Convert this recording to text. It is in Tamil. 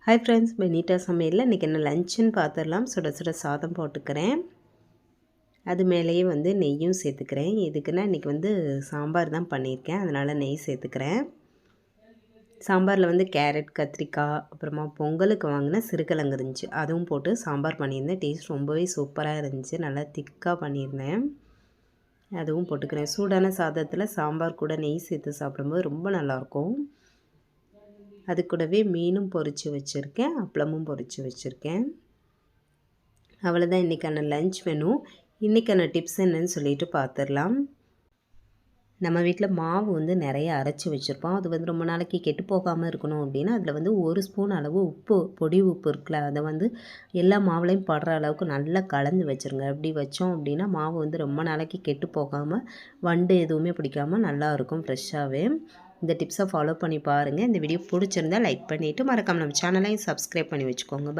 ஹாய் ஃப்ரெண்ட்ஸ், பெனிட்டா சமையலில் இன்றைக்கி என்ன லஞ்சுன்னு பார்த்துடலாம். சுட சுட சாதம் போட்டுக்கிறேன். அது மேலேயே நெய்யும் சேர்த்துக்கிறேன். இதுக்குன்னா இன்றைக்கி சாம்பார் தான் பண்ணியிருக்கேன், அதனால் நெய் சேர்த்துக்கிறேன். சாம்பாரில் கேரட், கத்திரிக்காய், அப்புறமா பொங்கலுக்கு வாங்கின சிறுகிழங்கு இருந்துச்சு, அதுவும் போட்டு சாம்பார் பண்ணியிருந்தேன். டேஸ்ட் ரொம்பவே சூப்பராக இருந்துச்சு. நல்லா திக்காக பண்ணியிருந்தேன். அதுவும் போட்டுக்கிறேன். சூடான சாதத்தில் சாம்பார் கூட நெய் சேர்த்து சாப்பிடும்போது ரொம்ப நல்லாயிருக்கும். அது கூடவே மீனும் பொரித்து வச்சுருக்கேன், அப்பளமும் பொரித்து வச்சுருக்கேன். அவ்வளோதான் இன்றைக்கான லஞ்ச் மெனு. இன்றைக்கான டிப்ஸ் என்னன்னு சொல்லிட்டு பார்த்துடலாம். நம்ம வீட்டில் மாவு நிறைய அரைச்சி வச்சுருப்போம். அது ரொம்ப நாளைக்கு கெட்டு போகாமல் இருக்கணும் அப்படின்னா அதில் 1 ஸ்பூன் அளவு உப்பு, பொடி உப்பு இருக்குல்ல, அதை எல்லா மாவுலையும் படுற அளவுக்கு நல்லா கலந்து வச்சுருங்க. அப்படி வச்சோம் அப்படின்னா மாவு ரொம்ப நாளைக்கு கெட்டு போகாமல், வண்டு எதுவுமே பிடிக்காமல் நல்லாயிருக்கும் ஃப்ரெஷ்ஷாகவே. இந்த டிப்ஸை ஃபாலோ பண்ணி பாருங்கள். இந்த வீடியோ பிடிச்சிருந்தால் லைக் பண்ணிவிட்டு மறக்காமல் நம்ம சேனலையும் சப்ஸ்கிரைப் பண்ணி வச்சுக்கோங்க.